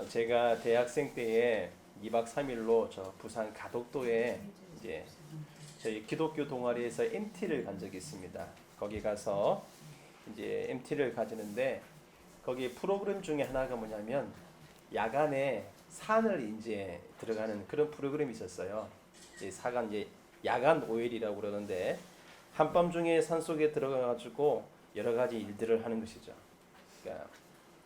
제가 대학생 때에 2박 3일로 저 부산 가덕도에 이제 저희 기독교 동아리에서 MT를 간 적이 있습니다. 거기 가서 이제 MT를 가지는데 거기 프로그램 중에 하나가 뭐냐면 야간에 산을 이제 들어가는 그런 프로그램이 있었어요. 이제 사간 이제 야간 오일이라고 그러는데 한밤중에 산속에 들어가가지고 여러 가지 일들을 하는 것이죠. 그러니까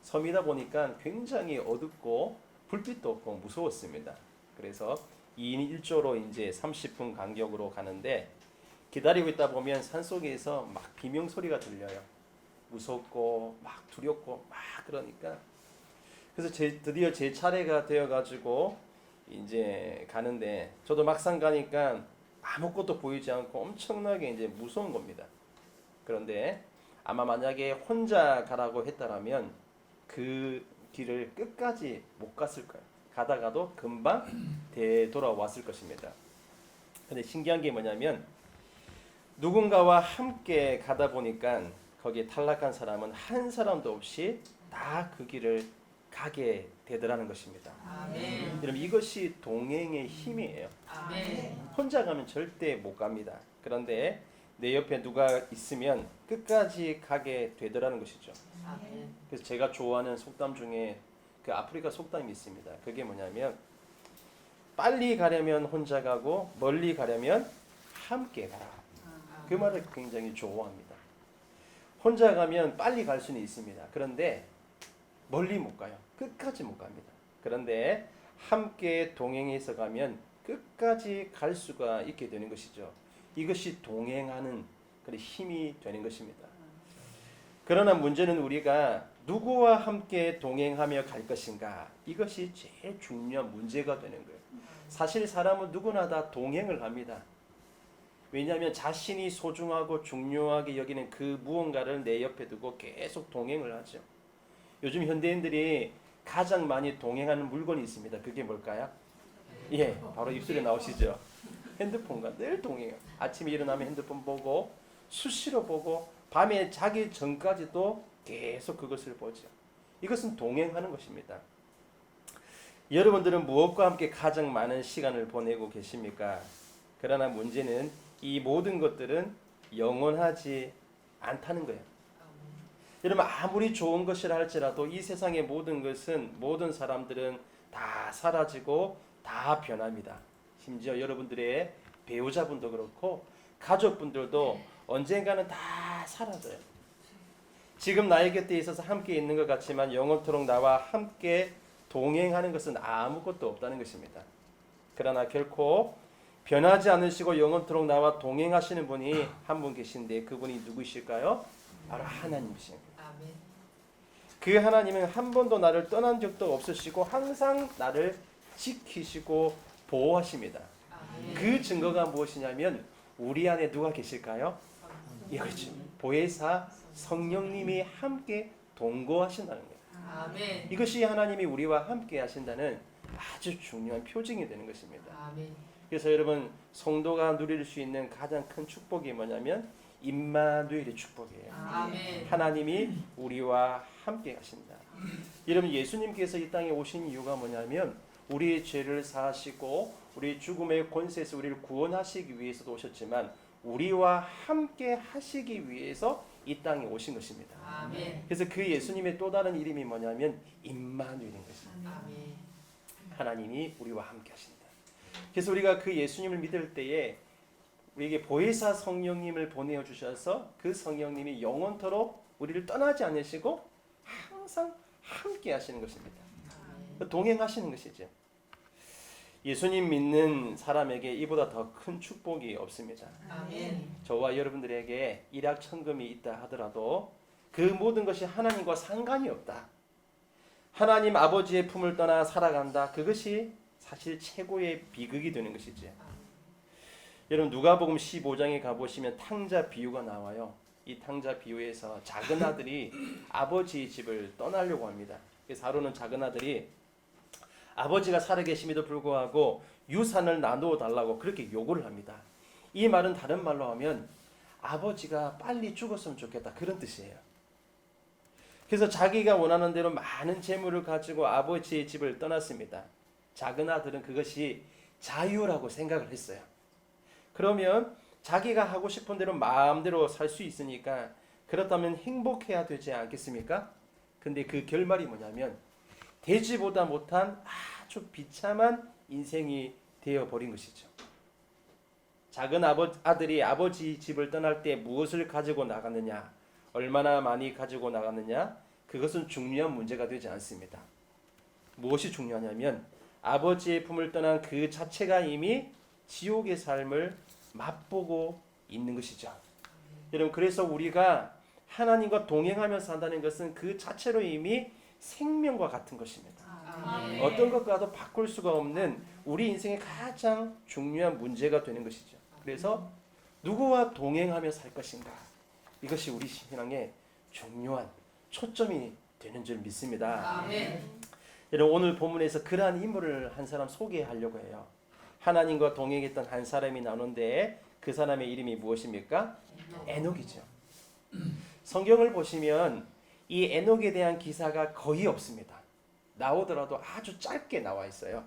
섬이다 보니까 굉장히 어둡고 불빛도 없고 무서웠습니다. 그래서 2인 1조로 이제 30분 간격으로 가는데 기다리고 있다 보면 산속에서 막 비명 소리가 들려요. 무섭고 막 두렵고 막 그러니까 그래서 드디어 제 차례가 되어가지고 이제 가는데 저도 막상 가니까 아무것도 보이지 않고 엄청나게 이제 무서운 겁니다. 그런데 아마 만약에 혼자 가라고 했다라면 그 길을 끝까지 못 갔을 거예요. 가다가도 금방 되돌아왔을 것입니다. 근데 신기한 게 뭐냐면 누군가와 함께 가다 보니까 거기에 탈락한 사람은 한 사람도 없이 다 그 길을 가게 되더라는 것입니다. 아멘. 여러분 이것이 동행의 힘이에요. 아멘. 혼자 가면 절대 못 갑니다. 그런데 내 옆에 누가 있으면 끝까지 가게 되더라는 것이죠. 아멘. 그래서 제가 좋아하는 속담 중에 그 아프리카 속담이 있습니다. 그게 뭐냐면 빨리 가려면 혼자 가고 멀리 가려면 함께 가라. 그 말을 굉장히 좋아합니다. 혼자 가면 빨리 갈 수는 있습니다. 그런데 멀리 못 가요. 끝까지 못 갑니다. 그런데 함께 동행해서 가면 끝까지 갈 수가 있게 되는 것이죠. 이것이 동행하는 그런 힘이 되는 것입니다. 그러나 문제는 우리가 누구와 함께 동행하며 갈 것인가? 이것이 제일 중요한 문제가 되는 거예요. 사실 사람은 누구나 다 동행을 합니다. 왜냐하면 자신이 소중하고 중요하게 여기는 그 무언가를 내 옆에 두고 계속 동행을 하죠. 요즘 현대인들이 가장 많이 동행하는 물건이 있습니다. 그게 뭘까요? 예, 바로 입술에 나오시죠. 핸드폰과 늘 동행해요. 아침에 일어나면 핸드폰 보고 수시로 보고 밤에 자기 전까지도 계속 그것을 보죠. 이것은 동행하는 것입니다. 여러분들은 무엇과 함께 가장 많은 시간을 보내고 계십니까? 그러나 문제는 이 모든 것들은 영원하지 않다는 거예요. 여러분 아무리 좋은 것이라 할지라도 이 세상의 모든 것은 모든 사람들은 다 사라지고 다 변합니다. 심지어 여러분들의 배우자분도 그렇고 가족분들도 언젠가는 다 사라져요. 지금 나의 곁에 있어서 함께 있는 것 같지만 영원토록 나와 함께 동행하는 것은 아무것도 없다는 것입니다. 그러나 결코 변하지 않으시고 영원토록 나와 동행하시는 분이 한 분 계신데 그분이 누구실까요? 바로 하나님이십니다. 아멘. 그 하나님은 한 번도 나를 떠난 적도 없으시고 항상 나를 지키시고 보호하십니다. 아멘. 그 증거가 무엇이냐면 우리 안에 누가 계실까요? 이거죠. 보혜사 성령님이 함께 동거하신다는 거예요. 아멘. 이것이 하나님이 우리와 함께 하신다는 아주 중요한 표징이 되는 것입니다. 아멘. 그래서 여러분 성도가 누릴 수 있는 가장 큰 축복이 뭐냐면 임마누엘의 축복이에요. 아멘. 하나님이 우리와 함께 하신다. 여러분 예수님께서 이 땅에 오신 이유가 뭐냐면 우리의 죄를 사하시고 우리 죽음의 권세에서 우리를 구원하시기 위해서도 오셨지만 우리와 함께 하시기 위해서 이 땅에 오신 것입니다. 아멘. 그래서 그 예수님의 또 다른 이름이 뭐냐면 임마누엘인 것입니다. 아멘. 하나님이 우리와 함께 하신다. 그래서 우리가 그 예수님을 믿을 때에 우리에게 보혜사 성령님을 보내어 주셔서 그 성령님이 영원토록 우리를 떠나지 않으시고 항상 함께 하시는 것입니다. 동행하시는 것이죠. 예수님 믿는 사람에게 이보다 더 큰 축복이 없습니다. 아멘. 저와 여러분들에게 일확천금이 있다 하더라도 그 모든 것이 하나님과 상관이 없다. 하나님 아버지의 품을 떠나 살아간다. 그것이 사실 최고의 비극이 되는 것이죠. 여러분 누가복음 15장에 가보시면 탕자 비유가 나와요. 이 탕자 비유에서 작은 아들이 아버지의 집을 떠나려고 합니다. 그래서 하루는 작은 아들이 아버지가 살아계심에도 불구하고 유산을 나누어 달라고 그렇게 요구를 합니다. 이 말은 다른 말로 하면 아버지가 빨리 죽었으면 좋겠다 그런 뜻이에요. 그래서 자기가 원하는 대로 많은 재물을 가지고 아버지의 집을 떠났습니다. 작은 아들은 그것이 자유라고 생각을 했어요. 그러면 자기가 하고 싶은 대로 마음대로 살 수 있으니까 그렇다면 행복해야 되지 않겠습니까? 근데 그 결말이 뭐냐면 되지보다 못한 아주 비참한 인생이 되어버린 것이죠. 작은 아들이 아버지 집을 떠날 때 무엇을 가지고 나갔느냐, 얼마나 많이 가지고 나갔느냐, 그것은 중요한 문제가 되지 않습니다. 무엇이 중요하냐면 아버지의 품을 떠난 그 자체가 이미 지옥의 삶을 맛보고 있는 것이죠. 여러분, 그래서 우리가 하나님과 동행하며 산다는 것은 그 자체로 이미 생명과 같은 것입니다. 아멘. 어떤 것과도 바꿀 수가 없는 우리 인생의 가장 중요한 문제가 되는 것이죠. 그래서 누구와 동행하며 살 것인가, 이것이 우리 신앙의 중요한 초점이 되는 줄 믿습니다. 아멘. 여러분, 오늘 본문에서 그러한 인물을 한 사람 소개하려고 해요. 하나님과 동행했던 한 사람이 나오는데 그 사람의 이름이 무엇입니까? 에녹이죠. 성경을 보시면 이 에녹에 대한 기사가 거의 없습니다. 나오더라도 아주 짧게 나와 있어요.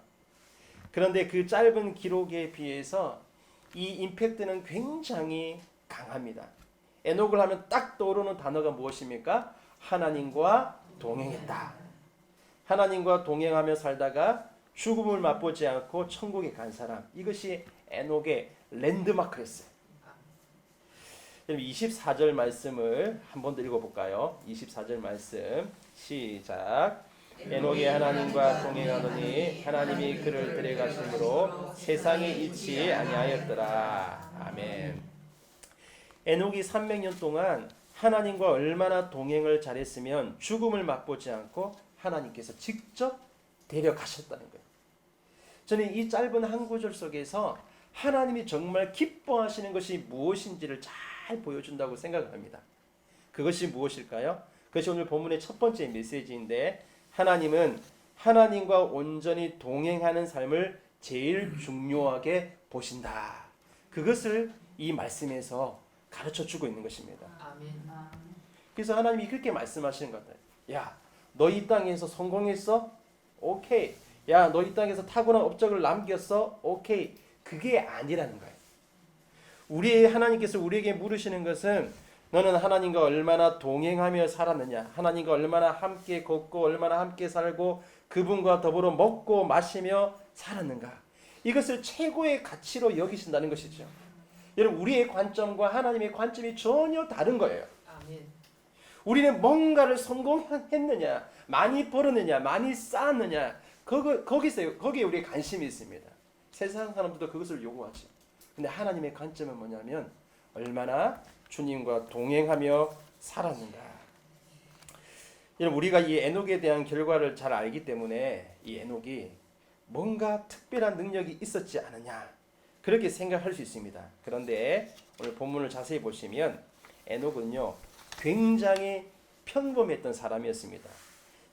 그런데 그 짧은 기록에 비해서 이 임팩트는 굉장히 강합니다. 에녹을 하면 딱 떠오르는 단어가 무엇입니까? 하나님과 동행했다. 하나님과 동행하며 살다가 죽음을 맛보지 않고 천국에 간 사람, 이것이 에녹의 랜드마크였어요. 24절 말씀을 한 번 더 읽어볼까요? 24절 말씀 시작. 에녹이 하나님과 동행하더니 하나님이 그를 데려가심으로 세상에 있지 아니하였더라. 아멘. 에녹이 300년 동안 하나님과 얼마나 동행을 잘했으면 죽음을 맛보지 않고 하나님께서 직접 데려가셨다는 거예요. 저는 이 짧은 한 구절 속에서 하나님이 정말 기뻐하시는 것이 무엇인지를 잘 보여준다고 생각합니다. 그것이 무엇일까요? 그것이 오늘 본문의 첫 번째 메시지인데, 하나님은 하나님과 온전히 동행하는 삶을 제일 중요하게 보신다. 그것을 이 말씀에서 가르쳐 주고 있는 것입니다. 아멘. 그래서 하나님이 그렇게 말씀하시는 것 같아요. 야, 너 이 땅에서 성공했어? 오케이. 야, 너 이 땅에서 타고난 업적을 남겼어? 오케이. 그게 아니라는 거예요. 우리 하나님께서 우리에게 물으시는 것은 너는 하나님과 얼마나 동행하며 살았느냐, 하나님과 얼마나 함께 걷고 얼마나 함께 살고 그분과 더불어 먹고 마시며 살았는가, 이것을 최고의 가치로 여기신다는 것이죠. 여러분, 우리의 관점과 하나님의 관점이 전혀 다른 거예요. 아멘. 우리는 뭔가를 성공했느냐, 많이 벌었느냐, 많이 쌓았느냐, 거기에 우리의 관심이 있습니다. 세상 사람들도 그것을 요구하죠. 근데 하나님의 관점은 뭐냐면 얼마나 주님과 동행하며 살았는가. 여러분, 우리가 이 에녹에 대한 결과를 잘 알기 때문에 이 에녹이 뭔가 특별한 능력이 있었지 않느냐, 그렇게 생각할 수 있습니다. 그런데 오늘 본문을 자세히 보시면 에녹은요 굉장히 평범했던 사람이었습니다.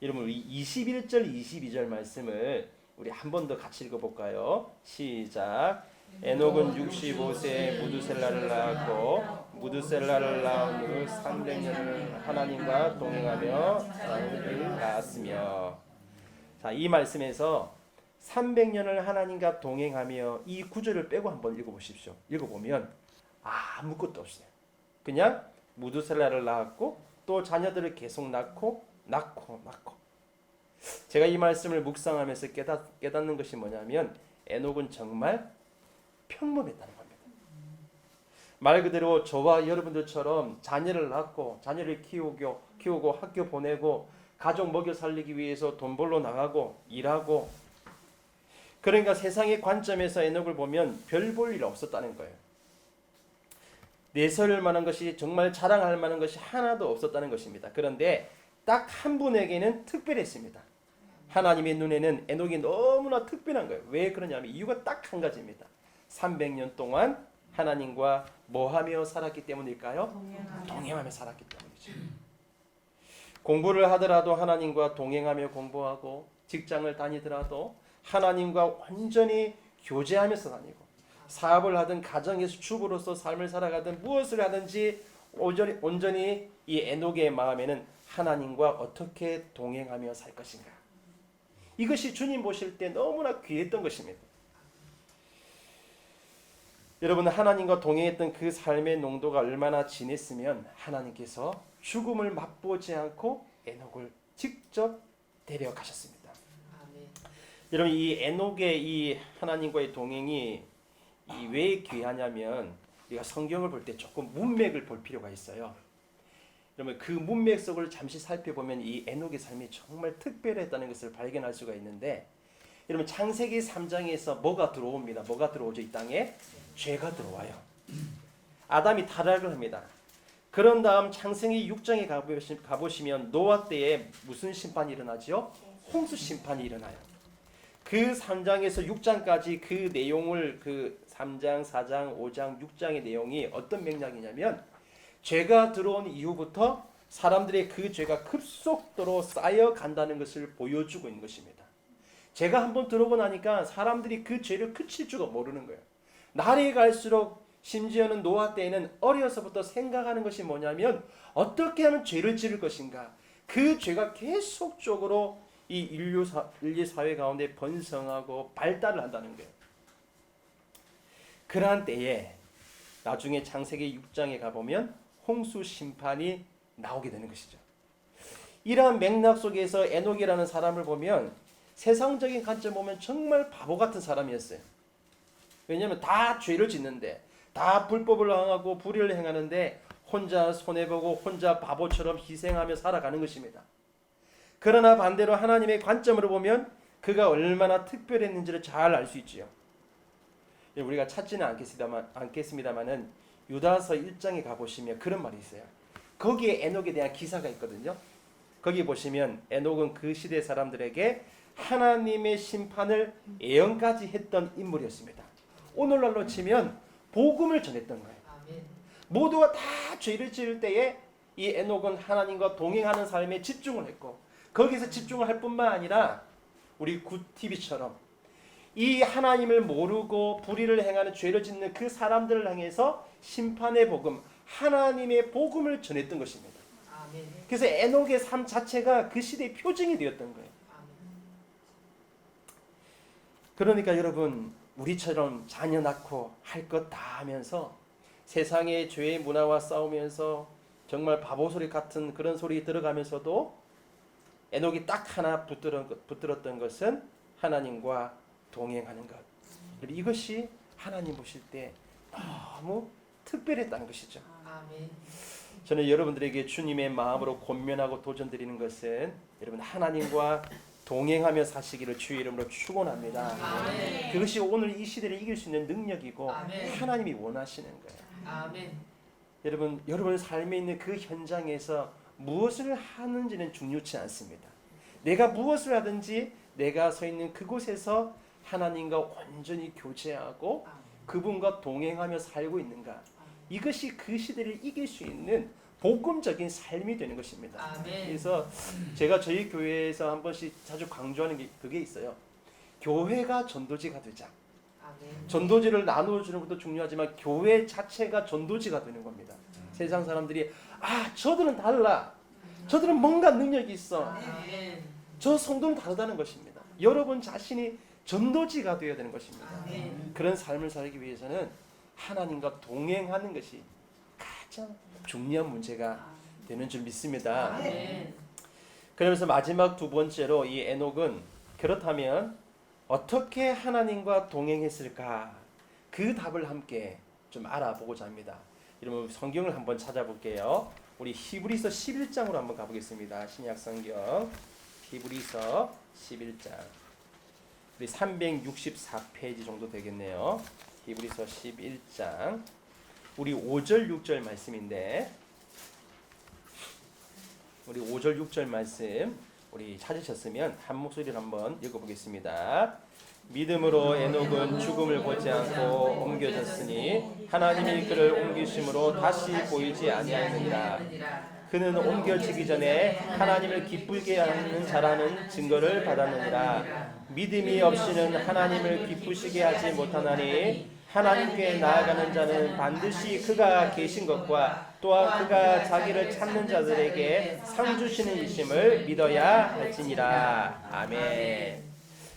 여러분, 우리 21절 22절 말씀을 우리 한 번 더 같이 읽어볼까요? 시작. 에녹은 65세에 무두셀라를 낳았고 무두셀라를 낳은 후 300년을 하나님과 동행하며 아들을 낳았으며. 자, 이 말씀에서 300년을 하나님과 동행하며, 이 구절을 빼고 한번 읽어보십시오. 읽어보면 아무것도 없어요. 그냥 무두셀라를 낳았고 또 자녀들을 계속 낳고. 제가 이 말씀을 묵상하면서 깨닫는 것이 뭐냐면 에녹은 정말 평범했다는 겁니다. 말 그대로 저와 여러분들처럼 자녀를 낳고 자녀를 키우고 학교 보내고 가족 먹여 살리기 위해서 돈 벌러 나가고 일하고, 그러니까 세상의 관점에서 에녹을 보면 별 볼 일 없었다는 거예요. 내세울 만한 것이, 정말 자랑할 만한 것이 하나도 없었다는 것입니다. 그런데 딱 한 분에게는 특별했습니다. 하나님의 눈에는 에녹이 너무나 특별한 거예요. 왜 그러냐면 이유가 딱 한 가지입니다. 300년 동안 하나님과 뭐하며 살았기 때문일까요? 동행하며 살았기 때문이죠. 공부를 하더라도 하나님과 동행하며 공부하고, 직장을 다니더라도 하나님과 완전히 교제하면서 다니고, 사업을 하든 가정에서 주부로서 삶을 살아가든 무엇을 하든지 온전히 이 에녹의 마음에는 하나님과 어떻게 동행하며 살 것인가. 이것이 주님 보실 때 너무나 귀했던 것입니다. 여러분, 하나님과 동행했던 그 삶의 농도가 얼마나 진했으면 하나님께서 죽음을 맛보지 않고 에녹을 직접 데려가셨습니다. 아멘. 여러분, 이 에녹의 이 하나님과의 동행이 왜 귀하냐면 우리가 성경을 볼 때 조금 문맥을 볼 필요가 있어요. 여러분, 그 문맥 속을 잠시 살펴보면 이 에녹의 삶이 정말 특별했다는 것을 발견할 수가 있는데, 여러분, 창세기 3장에서 뭐가 들어옵니다. 뭐가 들어오죠? 이 땅에 죄가 들어와요. 아담이 타락을 합니다. 그런 다음 창세기 6장에 가보시면 노아 때에 무슨 심판이 일어나죠? 홍수 심판이 일어나요. 그 3장에서 6장까지 그 내용을 그 3장, 4장, 5장, 6장의 내용이 어떤 맥락이냐면 죄가 들어온 이후부터 사람들의 그 죄가 급속도로 쌓여간다는 것을 보여주고 있는 것입니다. 죄가 한번 들어오고 나니까 사람들이 그 죄를 그칠 줄도 모르는 거예요. 날이 갈수록 심지어는 노아 때에는 어려서부터 생각하는 것이 뭐냐면 어떻게 하면 죄를 지을 것인가. 그 죄가 계속적으로 이 인류 사회 가운데 번성하고 발달을 한다는 거예요. 그러한 때에 나중에 창세기 6장에 가보면 홍수 심판이 나오게 되는 것이죠. 이러한 맥락 속에서 에녹이라는 사람을 보면 세상적인 관점 보면 정말 바보 같은 사람이었어요. 왜냐하면 다 죄를 짓는데, 다 불법을 행하고 불의를 행하는데 혼자 손해보고 혼자 바보처럼 희생하며 살아가는 것입니다. 그러나 반대로 하나님의 관점으로 보면 그가 얼마나 특별했는지를 잘 알 수 있지요. 우리가 찾지는 않겠습니다만은 유다서 1장에 가보시면 그런 말이 있어요. 거기에 에녹에 대한 기사가 있거든요. 거기 보시면 에녹은 그 시대 사람들에게 하나님의 심판을 예언까지 했던 인물이었습니다. 오늘날로 치면 복음을 전했던 거예요. 아멘. 모두가 다 죄를 지을 때에 이 에녹은 하나님과 동행하는 삶에 집중을 했고, 거기서 집중을 할 뿐만 아니라 우리 굿TV처럼 이 하나님을 모르고 불의를 행하는 죄를 짓는 그 사람들을 향해서 심판의 복음, 하나님의 복음을 전했던 것입니다. 아멘. 그래서 에녹의 삶 자체가 그 시대의 표징이 되었던 거예요. 아멘. 그러니까 여러분, 우리처럼 자녀 낳고 할 것 다 하면서 세상의 죄의 문화와 싸우면서 정말 바보 소리 같은 그런 소리 들어가면서도 에녹이 딱 하나 붙들었던 것은 하나님과 동행하는 것. 이것이 하나님 보실 때 너무 특별했다는 것이죠. 아멘. 저는 여러분들에게 주님의 마음으로 권면하고 도전드리는 것은 여러분 하나님과 동행하며 사시기를 주의 이름으로 축원합니다. 아멘. 그것이 오늘 이 시대를 이길 수 있는 능력이고 아멘. 하나님이 원하시는 거예요. 아멘. 여러분 삶에 있는 그 현장에서 무엇을 하는지는 중요치 않습니다. 내가 무엇을 하든지 내가 서 있는 그곳에서 하나님과 온전히 교제하고 그분과 동행하며 살고 있는가, 이것이 그 시대를 이길 수 있는 복음적인 삶이 되는 것입니다. 아멘. 그래서 제가 저희 교회에서 한 번씩 자주 강조하는 게 그게 있어요. 교회가 전도지가 되자. 아멘. 전도지를 나누어주는 것도 중요하지만 교회 자체가 전도지가 되는 겁니다. 세상 사람들이 저들은 달라, 저들은 뭔가 능력이 있어, 아멘. 저 성도는 다르다는 것입니다. 여러분 자신이 전도지가 되어야 되는 것입니다. 아멘. 그런 삶을 살기 위해서는 하나님과 동행하는 것이 가장 중요한 문제가 되는 줄 믿습니다. 아멘. 그러면서 마지막 두 번째로 이 에녹은 그렇다면 어떻게 하나님과 동행했을까, 그 답을 함께 좀 알아보고자 합니다. 여러분 성경을 한번 찾아볼게요. 우리 히브리서 11장으로 한번 가보겠습니다. 신약 성경 히브리서 11장, 우리 364페이지 정도 되겠네요. 히브리서 11장 우리 5절 6절 말씀인데, 우리 5절 6절 말씀 우리 찾으셨으면 한 목소리로 한번 읽어보겠습니다. 믿음으로 에녹은 죽음을 보지 않고 옮겨졌으니 하나님이 그를 옮기심으로 다시 보이지 아니하느니라. 그는 옮겨지기 전에 하나님을 기쁘게 하는 자라는 증거를 받았느니라. 믿음이 없이는 하나님을 기쁘시게 하지 못하나니 하나님께 나아가는 자는 반드시 그가 계신 것과 또한 그가 자기를 찾는 자들에게 상 주시는 이심을 믿어야 할지니라. 아멘.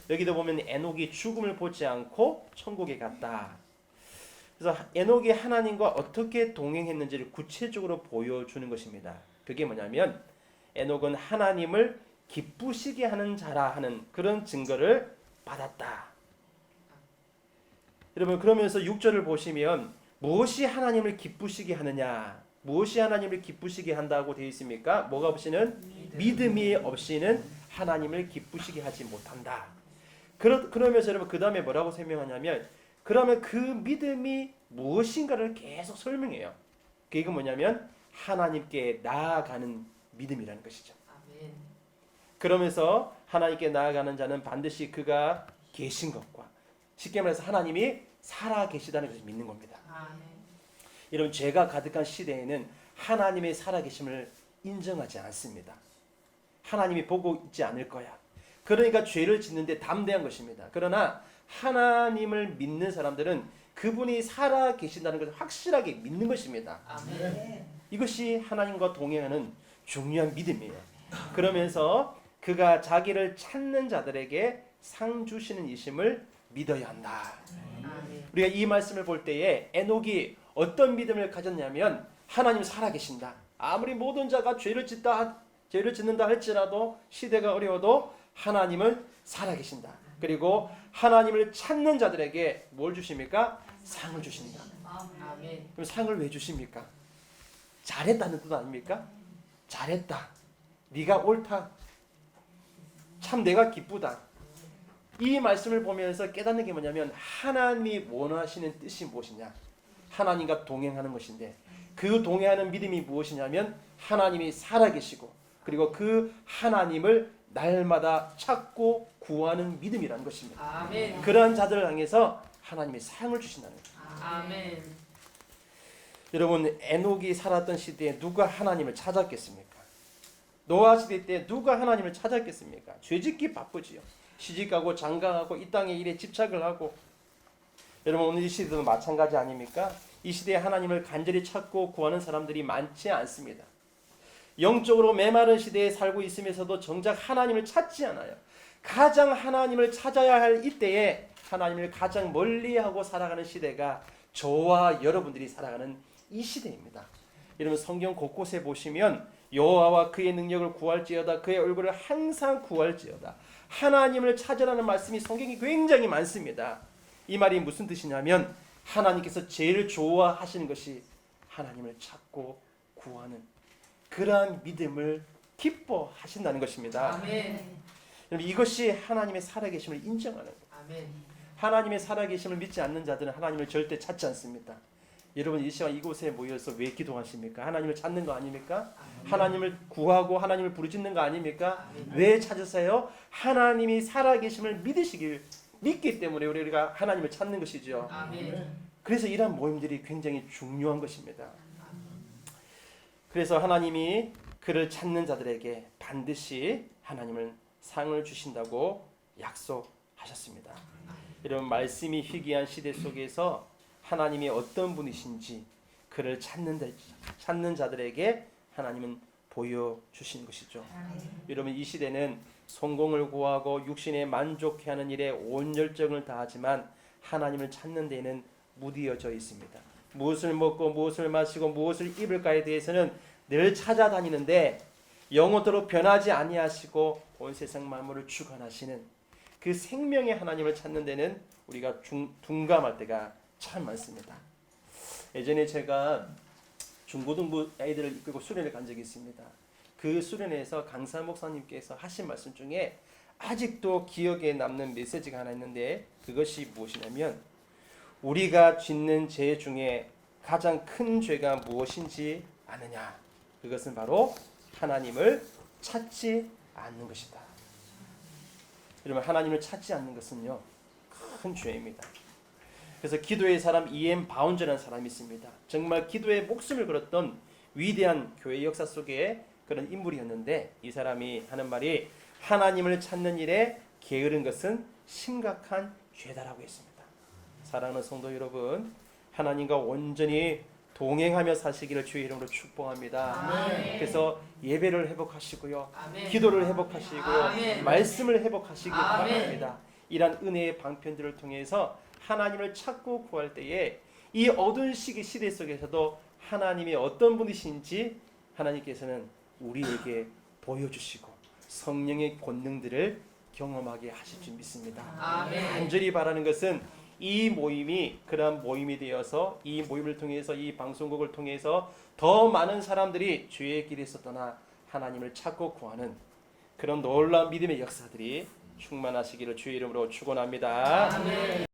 여기도 보면 에녹이 죽음을 보지 않고 천국에 갔다. 그래서 에녹이 하나님과 어떻게 동행했는지를 구체적으로 보여주는 것입니다. 그게 뭐냐면 에녹은 하나님을 기쁘시게 하는 자라 하는 그런 증거를 받았다. 여러분, 그러면서 6절을 보시면 무엇이 하나님을 기쁘시게 하느냐, 무엇이 하나님을 기쁘시게 한다고 되어 있습니까? 뭐가 없이는? 믿음이 없이는 하나님을 기쁘시게 하지 못한다. 그러면서 여러분 그 다음에 뭐라고 설명하냐면, 그러면 그 믿음이 무엇인가를 계속 설명해요. 그게 뭐냐면 하나님께 나아가는 믿음이라는 것이죠. 아멘. 그러면서 하나님께 나아가는 자는 반드시 그가 계신 것과, 쉽게 말해서 하나님이 살아 계시다는 것을 믿는 겁니다. 아멘. 여러분, 죄가 가득한 시대에는 하나님의 살아계심을 인정하지 않습니다. 하나님이 보고 있지 않을 거야. 그러니까 죄를 짓는데 담대한 것입니다. 그러나 하나님을 믿는 사람들은 그분이 살아 계신다는 것을 확실하게 믿는 것입니다. 아멘. 이것이 하나님과 동행하는 중요한 믿음이에요. 그러면서 그가 자기를 찾는 자들에게 상 주시는 이심을 믿어야 한다. 아멘. 우리가 이 말씀을 볼 때에 에녹이 어떤 믿음을 가졌냐면, 하나님 살아계신다. 아무리 모든 자가 죄를 짓는다 할지라도, 시대가 어려워도 하나님은 살아계신다. 그리고 하나님을 찾는 자들에게 뭘 주십니까? 상을 주신다. 아멘. 그럼 상을 왜 주십니까? 잘했다는 뜻 아닙니까? 잘했다. 네가 옳다. 참 내가 기쁘다. 이 말씀을 보면서 깨닫는 게 뭐냐면, 하나님이 원하시는 뜻이 무엇이냐? 하나님과 동행하는 것인데, 그 동행하는 믿음이 무엇이냐면 하나님이 살아계시고, 그리고 그 하나님을 날마다 찾고 구하는 믿음이라는 것입니다. 아멘. 그러한 자들을 향해서 하나님이 상을 주신다는 거예요. 아멘. 여러분, 에녹이 살았던 시대에 누가 하나님을 찾았겠습니까? 노아 시대 때 누가 하나님을 찾았겠습니까? 죄짓기 바쁘지요. 시집가고 장가가고 이 땅의 일에 집착을 하고. 여러분, 오늘 이 시대도 마찬가지 아닙니까? 이 시대에 하나님을 간절히 찾고 구하는 사람들이 많지 않습니다. 영적으로 메마른 시대에 살고 있으면서도 정작 하나님을 찾지 않아요. 가장 하나님을 찾아야 할 이때에 하나님을 가장 멀리하고 살아가는 시대가 저와 여러분들이 살아가는 이 시대입니다. 여러분, 성경 곳곳에 보시면 여호와와 그의 능력을 구할지어다, 그의 얼굴을 항상 구할지어다, 하나님을 찾으라는 말씀이 성경이 굉장히 많습니다. 이 말이 무슨 뜻이냐면, 하나님께서 제일 좋아하시는 것이 하나님을 찾고 구하는 그러한 믿음을 기뻐하신다는 것입니다. 아멘. 여러분, 이것이 하나님의 살아계심을 인정하는 거예요. 아멘. 하나님의 살아계심을 믿지 않는 자들은 하나님을 절대 찾지 않습니다. 여러분, 이 시간 이곳에 모여서 왜 기도하십니까? 하나님을 찾는 거 아닙니까? 하나님을 구하고 하나님을 부르짖는 거 아닙니까? 왜 찾으세요? 하나님이 살아계심을 믿기 때문에 우리가 하나님을 찾는 것이죠. 아멘. 그래서 이러한 모임들이 굉장히 중요한 것입니다. 그래서 하나님이 그를 찾는 자들에게 반드시 하나님은 상을 주신다고 약속하셨습니다. 여러분, 말씀이 희귀한 시대 속에서 하나님이 어떤 분이신지 그를 찾는 자들에게 하나님은 보여주신 것이죠. 여러분, 이 시대는 성공을 구하고 육신에 만족해하는 일에 온 열정을 다하지만 하나님을 찾는 데에는 무디어져 있습니다. 무엇을 먹고 무엇을 마시고 무엇을 입을까에 대해서는 늘 찾아다니는데 영원토록 변하지 아니하시고 온 세상 만물을 주관하시는 그 생명의 하나님을 찾는 데는 우리가 둔감할 때가 참 많습니다. 예전에 제가 중고등부 아이들을 이끌고 수련을 간 적이 있습니다. 그 수련회에서 강사 목사님께서 하신 말씀 중에 아직도 기억에 남는 메시지가 하나 있는데, 그것이 무엇이냐면, 우리가 짓는 죄 중에 가장 큰 죄가 무엇인지 아느냐? 그것은 바로 하나님을 찾지 않는 것이다. 여러분, 하나님을 찾지 않는 것은요, 큰 죄입니다. 그래서 기도의 사람 E.M. 바운저라는 사람이 있습니다. 정말 기도에 목숨을 걸었던 위대한 교회 역사 속에 그런 인물이었는데, 이 사람이 하는 말이 하나님을 찾는 일에 게으른 것은 심각한 죄다라고 했습니다. 사랑하는 성도 여러분, 하나님과 온전히 동행하며 사시기를 주의 이름으로 축복합니다. 아멘. 그래서 예배를 회복하시고요, 아멘. 기도를 회복하시고요, 아멘. 말씀을 회복하시기 아멘. 바랍니다. 이러한 은혜의 방편들을 통해서 하나님을 찾고 구할 때에 이 어두운 시대 속에서도 하나님이 어떤 분이신지 하나님께서는 우리에게 보여주시고 성령의 권능들을 경험하게 하실 줄 믿습니다. 아멘. 간절히 바라는 것은 이 모임이 그러한 모임이 되어서 이 모임을 통해서 이 방송국을 통해서 더 많은 사람들이 주의 길에서 떠나 하나님을 찾고 구하는 그런 놀라운 믿음의 역사들이 충만하시기를 주의 이름으로 축원합니다. 아멘.